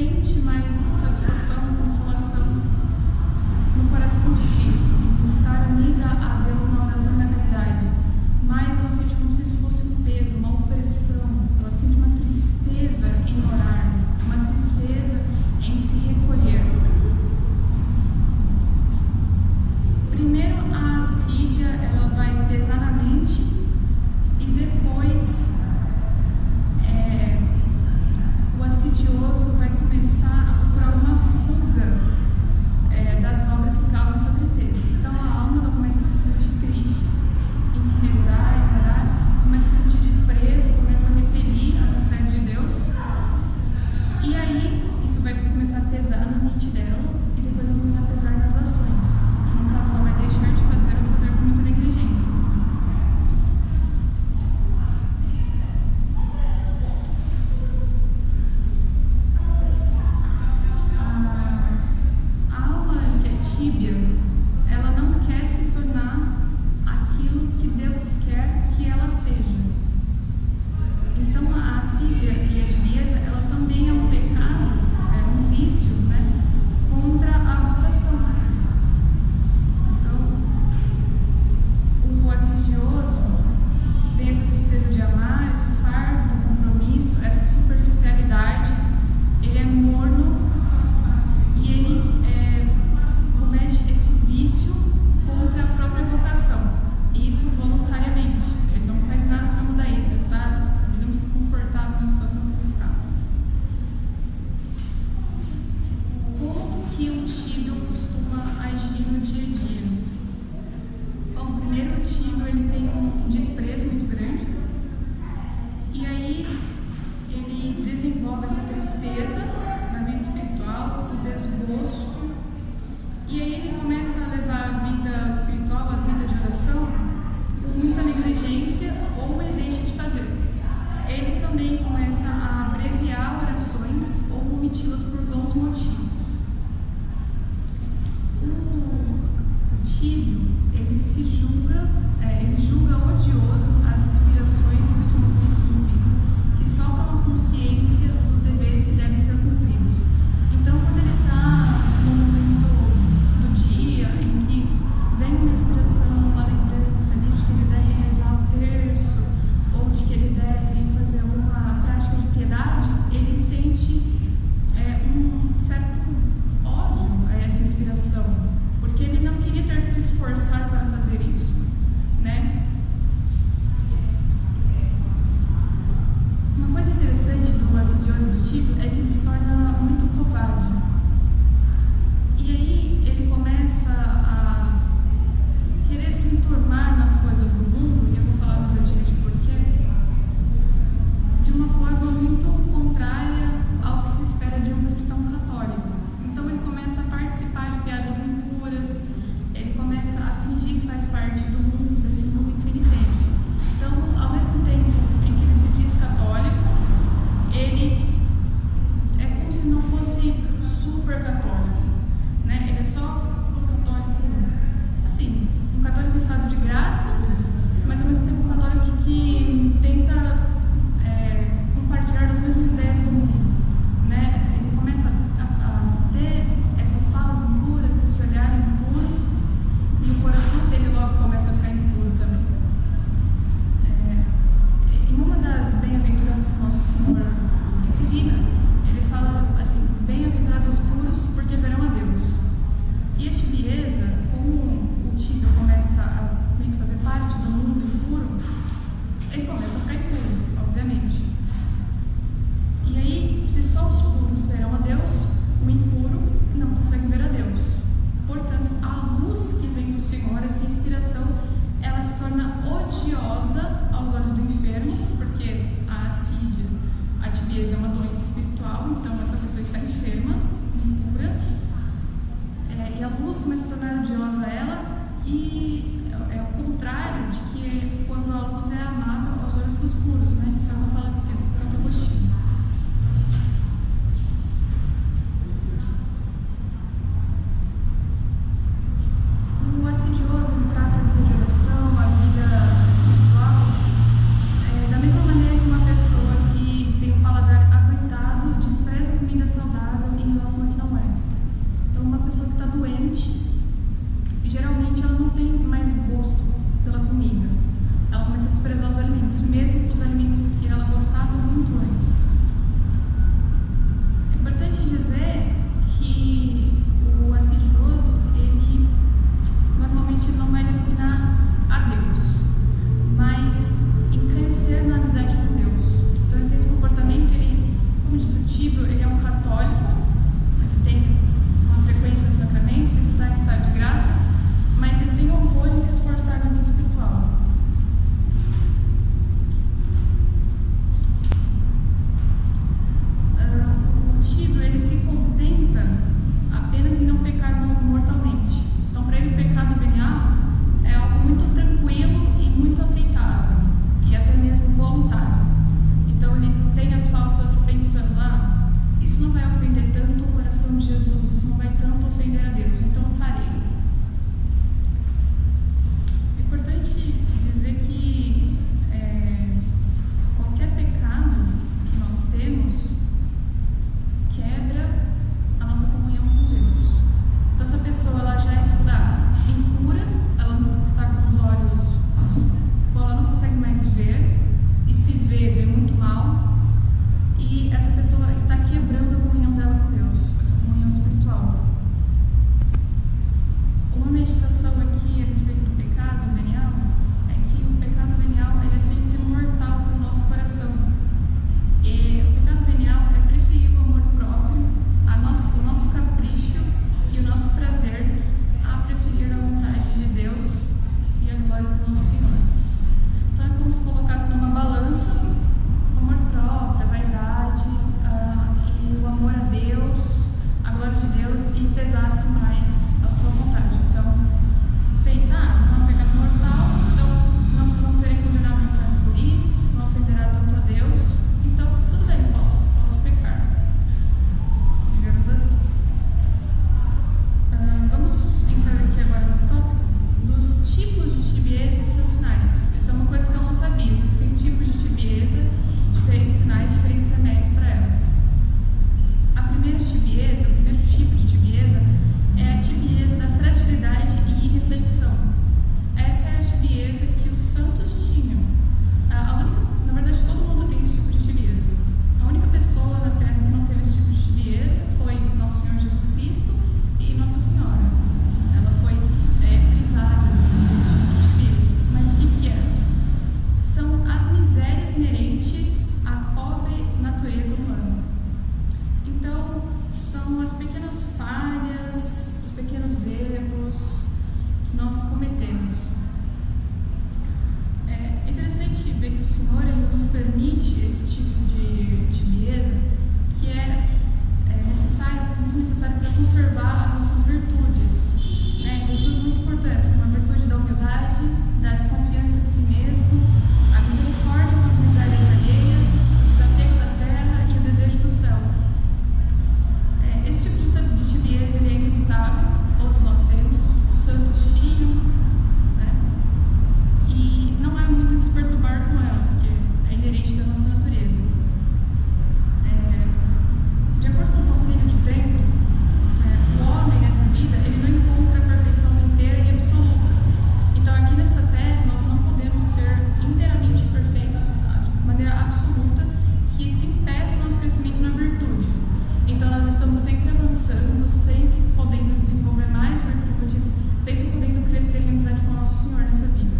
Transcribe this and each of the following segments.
sente mais satisfação, consolação no coração de Cristo, em estar unida a Deus na oração e na caridade, mas ela sente como se isso fosse um peso, uma opressão, ela sente uma tristeza em orar, uma tristeza em se recolher. Primeiro a assídia, ela vai pesar na mente e depois o assidioso vai começar a procurar uma fuga das obras que causam essa tristeza. Então a alma ela começa a se sentir triste, em rezar, em orar, começa a sentir desprezo, começa a repelir a vontade de Deus, e aí isso vai começar a pesar na mente dela e depois vai começar a pesar nas ações, que no caso ela vai deixar de fazer ou fazer com muita negligência. Ela não quer se tornar aquilo que Deus quer que ela seja. Então a assídia e a tibieza, ela também é um pecado, é um vício, contra a vocação. Então o assidioso tem essa tristeza de amar, esse fardo do compromisso, essa superficialidade, ele é morno e ele comete esse vício contra a própria vocação, e isso voluntariamente. Ele não faz nada para mudar isso, ele está, digamos que, confortável na situação que ele está. Como que o tíbio costuma agir no dia a dia? Bom, primeiro o tíbio ele tem um desprezo muito grande, e aí ele desenvolve essa tristeza na vida espiritual, o desgosto. E aí ele começa a levar a vida espiritual, a vida de oração, com muita negligência, ou ele deixa de fazer. Ele também começa a abreviar orações ou omiti-las por bons motivos. O tíbio, ele julga odioso as inspirações de um Cristo divino, que sopram a consciência dos deveres que devem ser cumpridos. Tíbio, ele é um católico, ele tem uma frequência nos sacramentos, ele está em estado de graça, mas ele tem horror em se esforçar na vida espiritual. O Tíbio, ele se contenta apenas em não pecar mortalmente. Então, para ele, o pecado venial é algo muito tranquilo e muito aceitável, e até mesmo voluntário. Então, ele tem as faltas pensando, isso não vai ofender tanto o coração de Jesus, isso não vai tanto ofender a Deus, então eu farei. É importante dizer que qualquer pecado que nós temos quebra a nossa comunhão com Deus. Então, essa pessoa ela já está impura, ela não está com os olhos, ela não consegue mais ver, e se vê muito mal, e essa pessoa está quebrando a comunhão dela com Deus, essa comunhão espiritual. Uma meditação aqui a respeito do pecado venial é que o pecado venial ele é sempre mortal para o nosso coração. E o pecado venial é preferir o amor próprio, o nosso capricho e o nosso prazer a preferir a vontade de Deus e a glória do nosso Senhor. Então é como se colocasse numa balança o amor próprio, a vaidade e o amor a Deus, a glória de Deus, e pesasse mais a sua vontade. Então, pensar, não é um pecado mortal, então não serei condenado no inferno por isso, não ofenderá tanto a Deus, então tudo bem, posso pecar, digamos assim. Vamos entrar aqui agora no tópico dos tipos de tibieza e seus sinais. Isso é uma coisa que eu não sabia. Existem tipos de tibieza, diferentes sinais, diferentes remédios para elas. A primeira tibieza, o primeiro tipo de tibieza é a tibieza da fragilidade e irreflexão. Essa é a tibieza que os santos tinham. Na verdade, todo mundo tem esse tipo de tibieza. A única pessoa na Terra que não teve esse tipo de tibieza foi Nosso Senhor Jesus Cristo e Nossa Senhora. Ela foi privada desse tipo de tibieza. Mas o que é? São as misérias inerentes à pobre natureza humana. Então, são as pequenas falhas, os pequenos erros que nós cometemos. É interessante ver que o Senhor ele nos permite esse tipo de tibieza, que é muito necessário para conservar as nossas virtudes, virtudes muito importantes, como a virtude da humildade, da desconfiança de si mesmo, a misericórdia com as misérias alheias, o desapego da terra e o desejo do céu. Esse tipo de tibieza ele é inevitável, todos nós temos, os santos tinham, e não é muito nos perturbar com ela, porque é inerente da nossa natureza. De acordo com o Conselho de Trento, o homem nessa vida ele não encontra a perfeição inteira e absoluta. Então, aqui nesta terra, nós não podemos ser inteiramente perfeitos de maneira absoluta, que isso impeça o nosso crescimento na virtude. Então, nós estamos sempre avançando, sempre podendo desenvolver mais virtudes, sempre podendo crescer em amizade com o nosso Senhor nessa vida.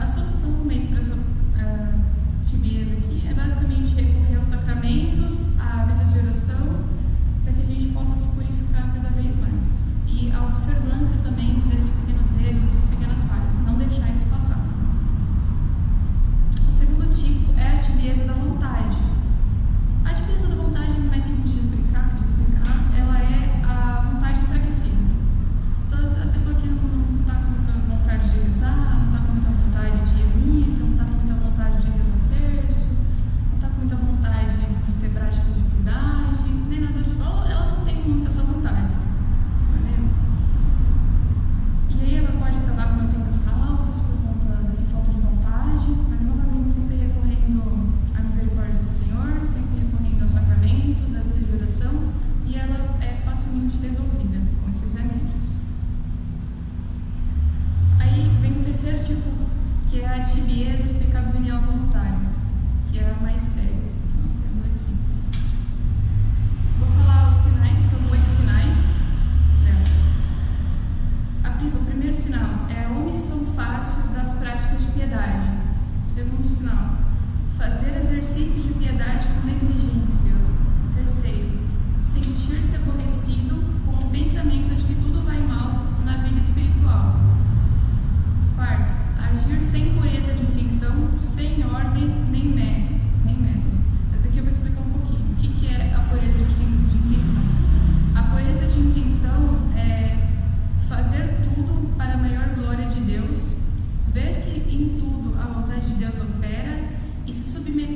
A solução também para essa tibieza aqui é basicamente recorrer aos sacramentos, à vida de oração, para que a gente possa se purificar cada vez mais. E a observância também desses pequenos erros, dessas pequenas falhas, não deixar isso passar. O segundo tipo é a tibieza da vontade. A tibieza da vontade é mais simples.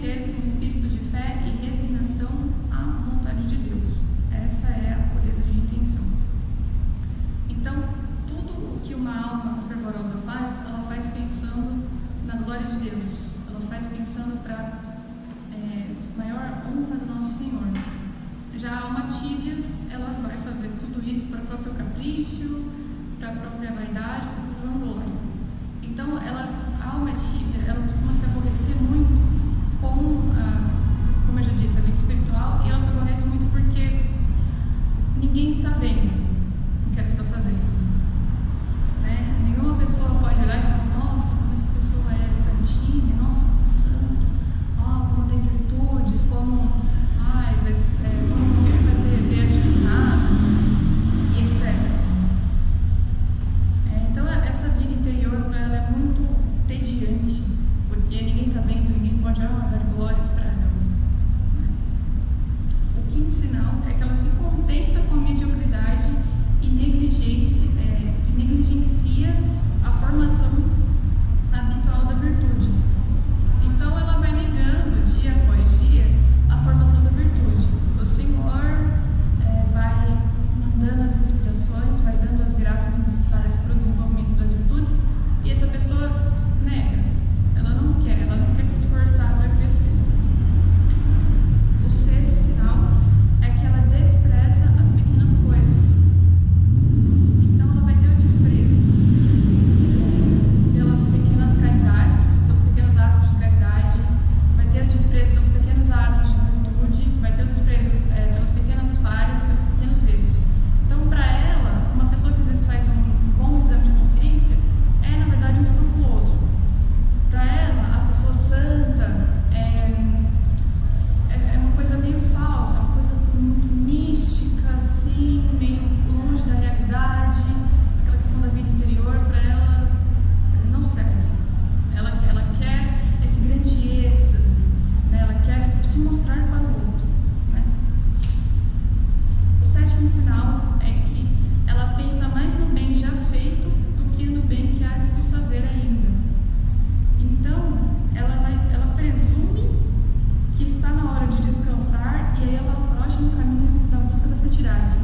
submeter com espírito de fé e resignação à vontade de Deus. Essa é a pureza de intenção. Então, tudo o que uma alma fervorosa faz, ela faz pensando na glória de Deus. Ela faz pensando para maior honra do nosso Senhor. Já a alma tibia, ela vai fazer tudo isso para o próprio capricho, para a própria vaidade, para a vanglória. Então, a alma tíbia, ela costuma se aborrecer muito com, como eu já disse, a vida espiritual, e ela se aborrece muito porque ninguém está vendo o que ela está fazendo. Né? Nenhuma pessoa pode olhar e falar, nossa, como essa pessoa é santinha, nossa, como é santo, como tem virtudes, como vai ser beatificada, e etc. Então, essa vida interior para ela é muito tediante, porque ninguém está vendo, ninguém pode dar glórias para ela. O quinto sinal é que ela se contenta com a mediocridade e negligencia a formação habitual da virtude. Então, ela vai negando dia após dia a formação da virtude. O Senhor vai mandando as inspirações, vai dando as graças necessárias para o desenvolvimento das virtudes, e essa pessoa nega. Ela não quer se esforçar para crescer. O sexto sinal é que ela despreza as pequenas coisas. Então, ela vai ter o desprezo pelas pequenas caridades, pelos pequenos atos de caridade, vai ter o desprezo pelos pequenos atos de virtude, vai ter o desprezo pelas pequenas falhas, pelos pequenos erros. Então, para ela, uma pessoa que às vezes faz um bom exame de consciência é, na verdade, um escrupuloso. Para ela, a pessoa santa é uma coisa meio falsa, uma coisa muito mística, assim, meio longe da realidade. Aquela questão da vida interior, para ela, não serve. Ela quer esse grande êxtase, né? Ela quer se mostrar para o outro. Né? O sétimo sinal é que ela pensa mais no bem já feito do que no bem que há de se fazer ainda. Então, ela presume que está na hora de descansar e aí ela afrouxa no caminho da busca da santidade.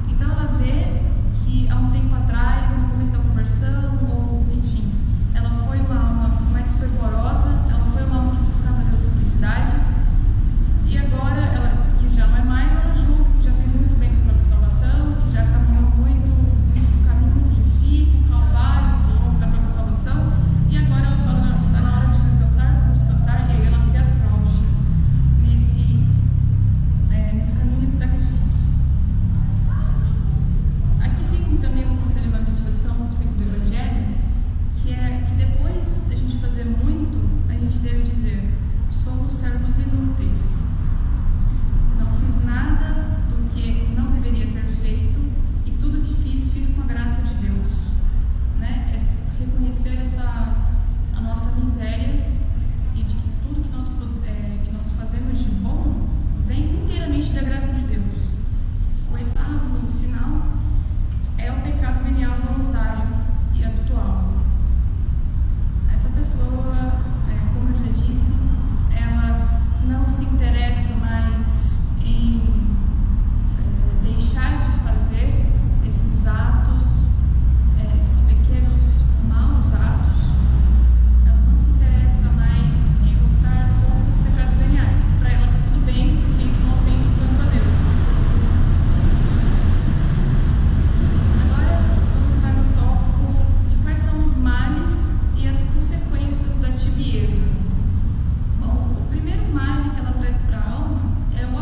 Então, ela vê que há um tempo atrás, no começo da conversão, ou enfim, ela foi uma alma mais fervorosa, ela foi uma alma que buscava Deus com intensidade, e agora, ela, que já não é mais, ela julga que já fez muito bem com a própria salvação, que já caminhou muito, um caminho muito difícil, um calvário muito longo para a própria salvação, e agora ela fala, não, está na hora de descansar, vamos descansar, e aí ela se afrouxa nesse caminho do sacrifício. Aqui tem também um conselho, uma meditação a respeito do Evangelho, que é que depois da gente fazer muito, a gente deve dizer, somos servos inúteis. Não fiz nada do que não deveria ter feito e tudo que fiz com a graça de Deus. Né? É reconhecer a nossa miséria e de que tudo que nós fazemos de bom vem inteiramente da graça de Deus. O oitavo sinal é o pecado venial voluntário e habitual. Essa pessoa, como eu já disse, ela não se interessa mais em deixar de fazer esses atos, esses pequenos maus atos. Ela não se interessa mais em lutar contra os pecados veniais. Para ela está tudo bem, porque isso não ofende tanto a Deus. Agora vamos entrar no tópico de quais são os males e as consequências da tibieza. Bom, o primeiro mal que ela traz para a alma é o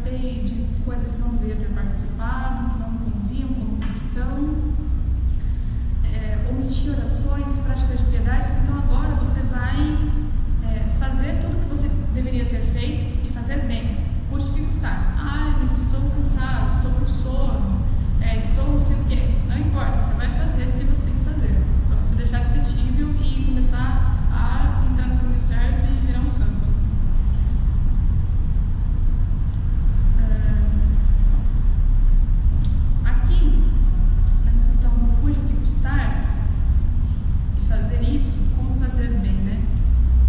participei de coisas que não deveria ter participado, que não me convinham como cristão, omiti orações, práticas de piedade. Então agora você vai fazer tudo que você deveria ter feito e fazer bem, custe o que custar. Mas estou cansado, estou com sono, estou não sei o quê. Não importa, você vai fazer porque você tem que fazer, para você deixar de ser tíbio e começar a entrar no caminho certo e virar um santo. Aqui, nessa questão do cujo que custar e fazer isso, como fazer bem, né?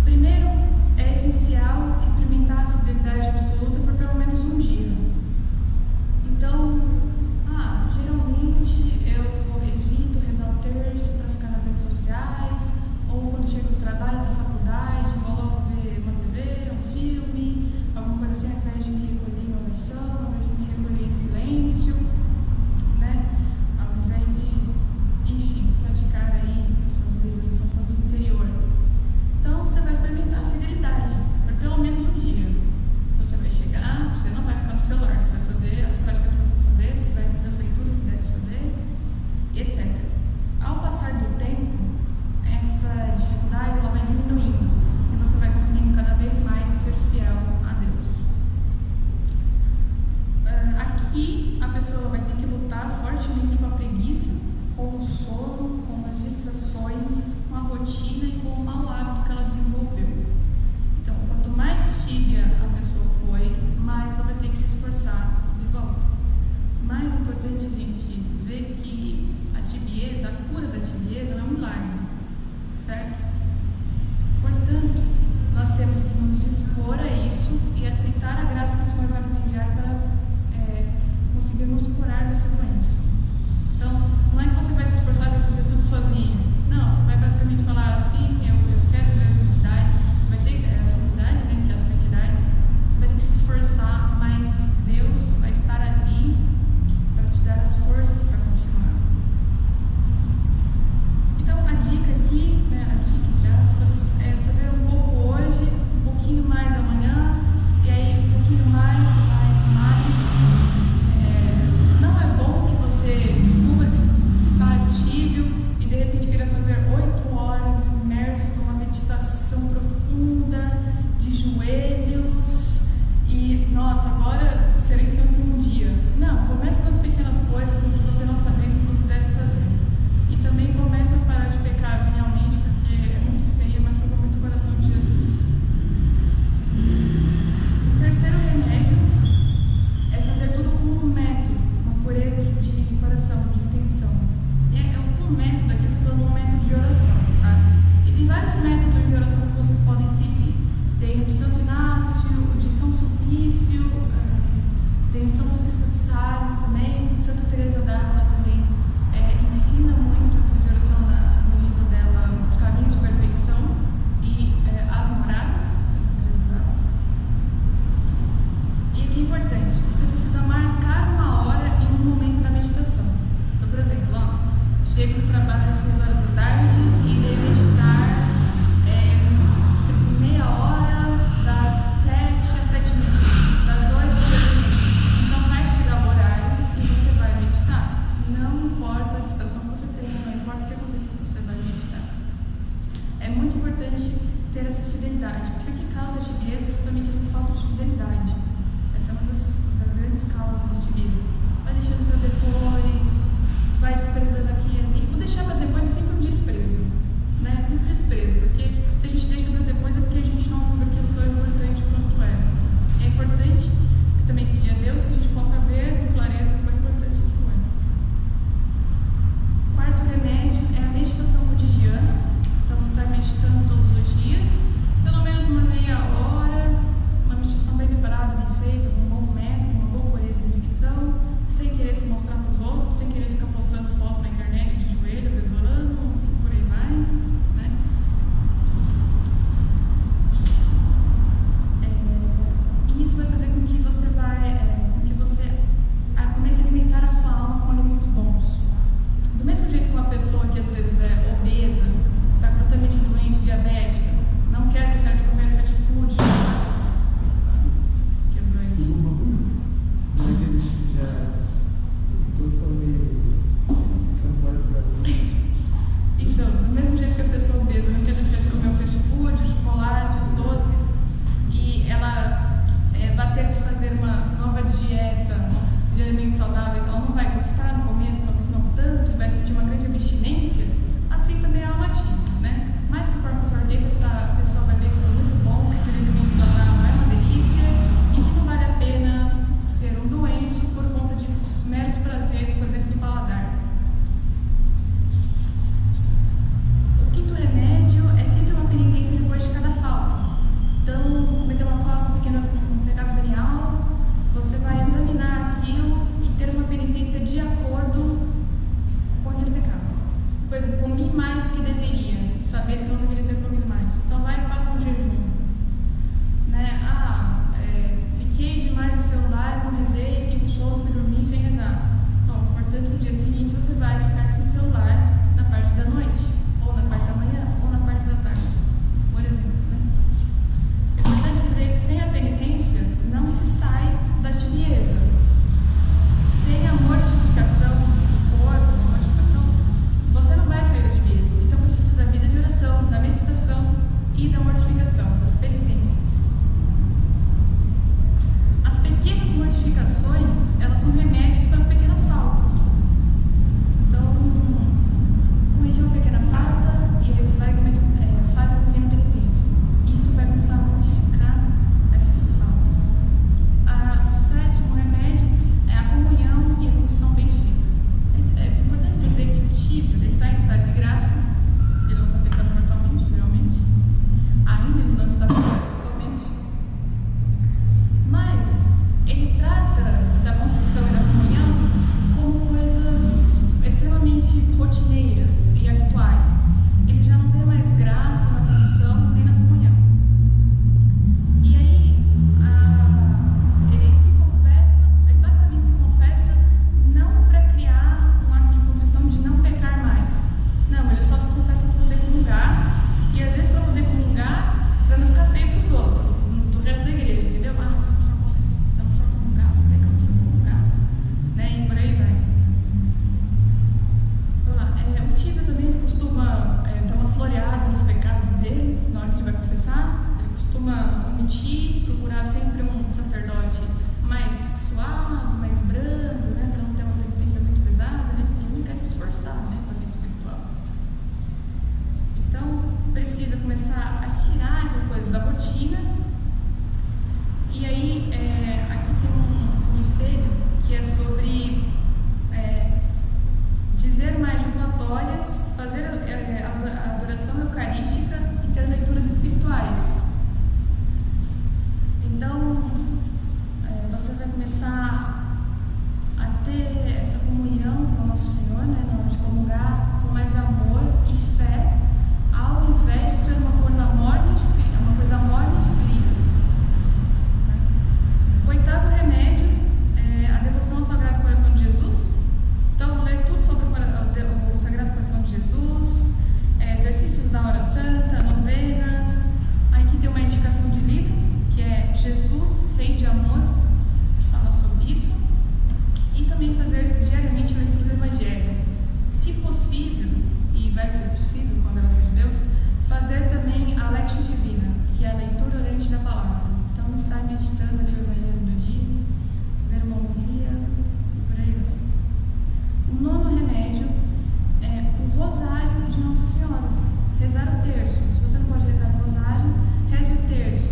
Primeiro, é essencial experimentar a fidelidade absoluta por pelo menos um dia. Então, geralmente eu evito rezar o terço para ficar nas redes sociais, ou quando chego do trabalho, da faculdade, vou logo ver uma TV, um filme, alguma coisa assim, ao invés de me recolher em oração, ao invés de me recolher em silêncio, né? Ao invés de, enfim, praticar aí a sua vida de São Paulo interior. Então, você vai experimentar a fidelidade por pelo menos um dia. Então, você vai chegar, você não vai ficar no celular, você vai fazer as práticas que você tem que fazer, você vai fazer as leituras que deve fazer, etc. Ao passar do tempo, essa dificuldade ela vai diminuindo e você vai conseguindo cada vez mais ser fiel a Deus. Aqui, a pessoa vai ter que lutar fortemente com a preguiça, com o sono, com as distrações, com a rotina e com o mau hábito que ela desenvolveu. Então, quanto mais tíbia a pessoa foi, mais ela vai ter que se esforçar de volta. O mais importante é a gente ver que a tibieza, a cura da tibieza, não é um milagre, certo? Portanto, nós temos que nos dispor a isso e aceitar a graça que o Senhor vai nos enviar para conseguir nos curar dessa doença. Então, não é que você vai se esforçar para fazer tudo sozinho. Não, você vai basicamente falar assim, eu quero ver a felicidade, vai ter a felicidade, né, que é a santidade, você vai ter que se esforçar, mas Deus vai estar ali para te dar as forças para continuar. Então, a dica aqui, né, a dica entre aspas, é fazer um pouco hoje, um pouquinho mais amanhã, e aí um pouquinho mais. Não é bom que você descubra que está tíbio e de repente queira fazer 8 horas imerso numa meditação profunda, de joelhos e, nossa, agora serei santo em um dia. Não, começa nas pequenas coisas, no que você não fazia e no que você deve fazer. E também começa a parar de pecar venialmente, porque é muito feio, machuca muito o coração de Jesus. O terceiro remédio é fazer tudo com um método, uma pureza de coração, de intenção. Um método, aqui eu estou falando um método de oração, tá? E tem vários métodos de oração que vocês podem seguir. Tem o de Santo Inácio, o de São Sulpício, tem o de São Francisco de Sales também, Santa Teresa d'Ávila. omitir, procurar sempre um sacerdote mais suave, mais brando, né, para não ter uma penitência muito pesada, né, porque ninguém quer se esforçar, né, com a vida espiritual. Então, precisa começar a tirar essas coisas da rotina. E aí, aqui tem um conselho que é sobre dizer mais jaculatórias, fazer a adoração eucarística e ter leituras espirituais. Então, você vai começar a ter essa comunhão com o nosso Senhor, né, na hora de comungar com mais amor e fé, ao invés de ter uma coisa morna e fria. Oitavo remédio é a devoção ao Sagrado Coração de Jesus. Então, vou ler tudo sobre o Sagrado Coração de Jesus, exercícios da hora santa, novenas. Aqui tem uma indicação de livro, que é Jesus, Rei de Amor, que fala sobre isso. E também fazer diariamente a leitura do Evangelho. Se possível, e vai ser possível com a graça de Deus, fazer também a Lectio Divina, que é a leitura orante da palavra. Então, estar meditando ali o Evangelho do dia, ver uma homilia, por aí vai. O nono remédio é o Rosário de Nossa Senhora. Rezar o terço. Se você não pode rezar o Rosário, reze o terço.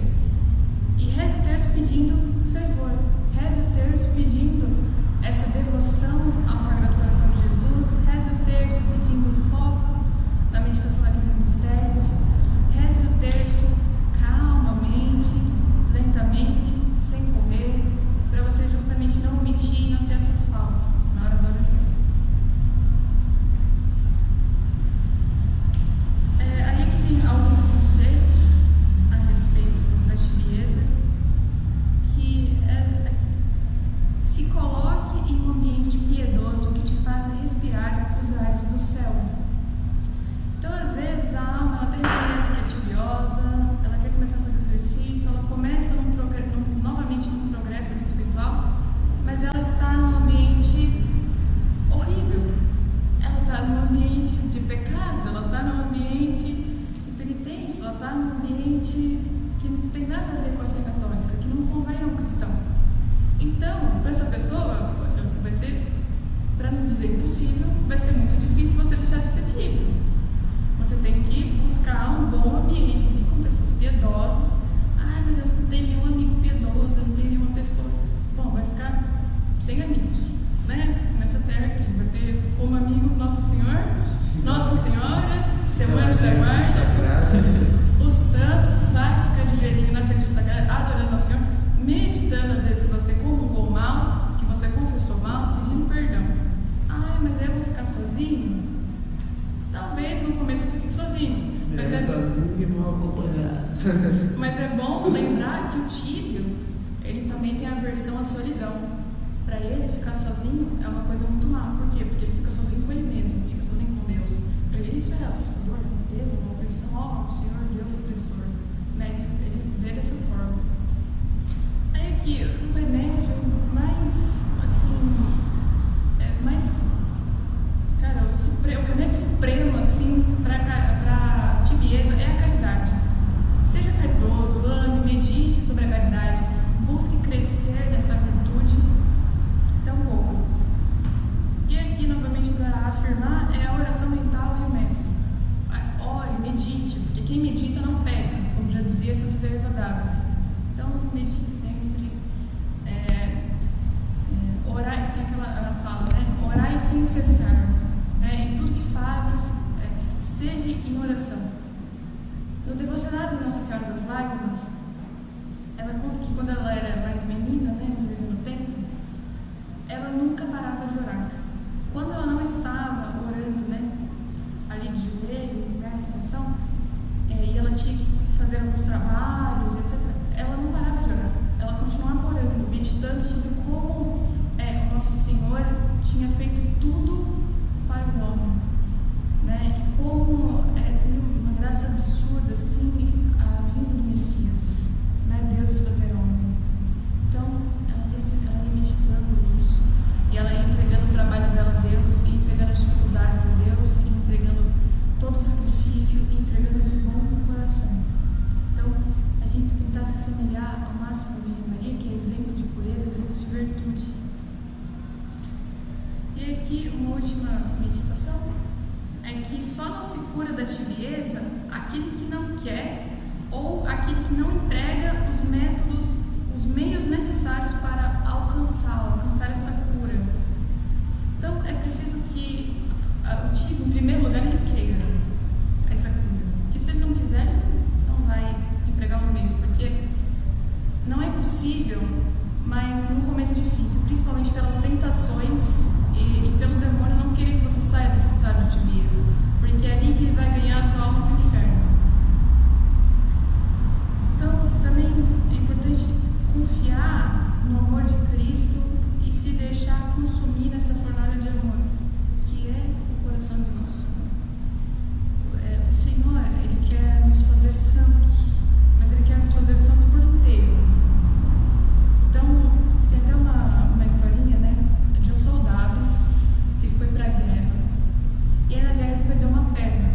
E reze o terço pedindo fervor. Reze o terço pedindo essa devoção ao Sagrado Coração de Jesus. Reze o terço pedindo foco na meditação daqueles mistérios. Reze o terço calmamente, lentamente, sem correr, para você justamente não omitir e não ter essa falta na hora da oração. Aí aqui tem alguns conselhos a respeito da tibieza, que se coloque em um ambiente piedoso que te faça respirar os ares do céu. Então, às vezes, a alma ela tem experiência que é tibiosa, ela quer começar a fazer exercício, ela começa novamente num progresso espiritual, mas ela está num ambiente horrível. Ela está num ambiente de pecado, ela está num ambiente de penitência, ela está num ambiente que não tem nada a ver com a fé católica, que não convém a um cristão. Então, para essa pessoa, vai ser, para não dizer impossível, vai ser muito difícil você deixar de ser tímido. Você tem que buscar um bom ambiente com pessoas piedosas. Ah, mas eu não tenho nenhum amigo piedoso, eu não tenho nenhuma pessoa. Bom, vai ficar sem amigos, né? Nessa terra aqui. Vai ter como amigo Nosso Senhor, Nossa Senhora, seu anjo da guarda, os santos, vai ficar de joelhinho na frente do sagrado, adorando ao Senhor, meditando às vezes que você comungou mal, que você confessou mal, pedindo perdão. Ah, mas eu vou ficar sozinho? Talvez no começo você fique sozinho. Mas sozinho e mal acompanhado. Mas é bom lembrar que o tíbio, ele também tem aversão à solidão. Para ele, ficar sozinho é uma coisa muito má. Por quê? Porque ele fica sozinho com ele mesmo, fica sozinho com Deus. Para ele, isso é assustador, beleza, uma opressão, o Senhor Deus opressor. Né? Ele vê dessa forma. Aí aqui, um remédio mais, assim, cara, o remédio supremo, assim, para tibieza é a caridade. Seja caridoso, ame, medite sobre a caridade, busque crescer nessa virtude. Então, um pouco. E aqui, novamente, para afirmar, é a oração mental e o método. Ore, medite, porque quem medita não peca, como já dizia Santa Teresa d'Ávila. Então, medite sempre. Orar, tem aquela fala, né? Orai sem cessar. Em tudo que fazes, esteja em oração. No devocionário de Nossa Senhora das Lágrimas, ela conta que quando ela era mais menina, né, no templo, ela nunca parava de orar. Quando ela não estava orando, né, ali de joelhos, em pé, em oração, e ela tinha que fazer alguns trabalhos, etc., ela não parava de orar. Ela continuava orando, meditando sobre como o Nosso Senhor tinha feito tudo para o homem, né? E como seria uma graça absurda assim a vinda do Messias, né? Deus fazer homem. Então ela ia meditando isso e ela ia entregando o trabalho dela a Deus, ia entregando as dificuldades a Deus, ia entregando todo o sacrifício, ia entregando de bom coração. Então a gente tem que estar se última meditação é que só não se cura da tibieza aquele que não quer ou aquele que não emprega os métodos, os meios necessários para alcançar essa cura. Então é preciso que o tibio, em primeiro lugar, ele queira essa cura. Porque se ele não quiser, ele não vai empregar os meios, porque não é possível, mas no começo é difícil, principalmente pelas tentações e pelo demônio não querer que você saia desse estado de tibieza, porque é ali que ele vai ganhar a tua alma para o inferno. Então, também é importante confiar no amor de Cristo e se deixar consumir nessa fornalha de amor, que é o coração de nosso Senhor. O Senhor, Ele quer nos fazer santos, mas Ele quer nos fazer santos por inteiro. Então, tem até uma historinha, né, de um soldado que foi para a guerra, e aí na guerra ele perdeu uma perna.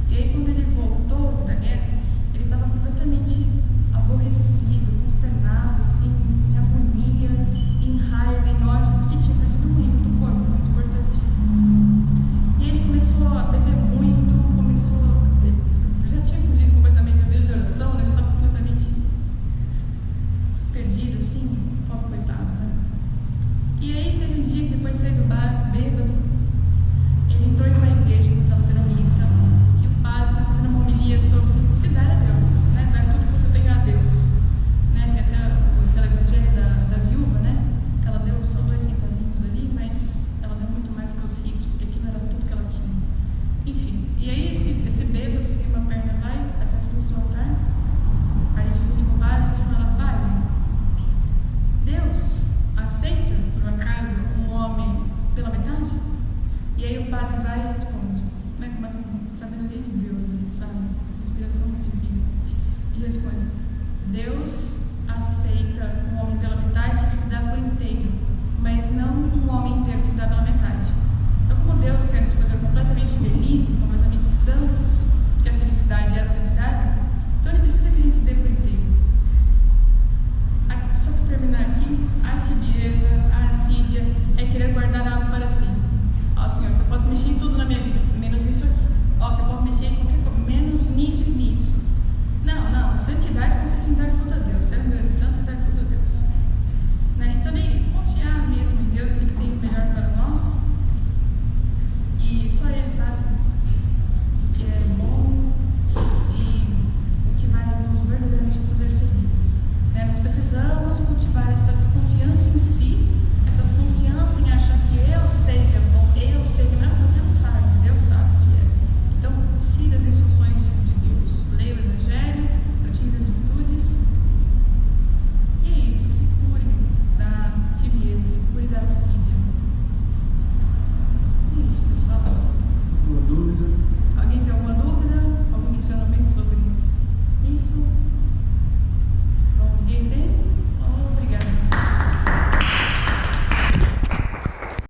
E aí quando ele voltou da guerra, ele estava completamente aborrecido, consternado, assim, em agonia, em raiva, em ódio, porque tinha perdido um membro do corpo, muito importante. E ele começou a beber muito, já tinha fugido completamente da vida de oração, né? Já estava completamente perdido, assim, pobre coitado, né? E aí teve um dia que depois de sair do bar, bêbado, ele entrou em uma igreja que estava tendo missa, e o padre estava fazendo uma homilia sobre se dar a Deus, né? Dar tudo que você tem a Deus, né? Tem até aquela evangelha da viúva, né? Que ela deu só 2 centavinhos ali, mas ela deu muito mais que os ricos, porque aquilo era tudo que ela tinha. Enfim, e aí esse bêbado, sem uma perna, vai até a frente do altar, aí de frente com o padre, e fala: Padre, Deus aceita, por um acaso, um homem pela metade? E aí o padre vai e responde, né, com uma sabedoria de Deus, sabe? Inspiração divina. E responde: Deus aceita um homem pela metade que se dá por inteiro, mas não um homem inteiro que se dá pela metade.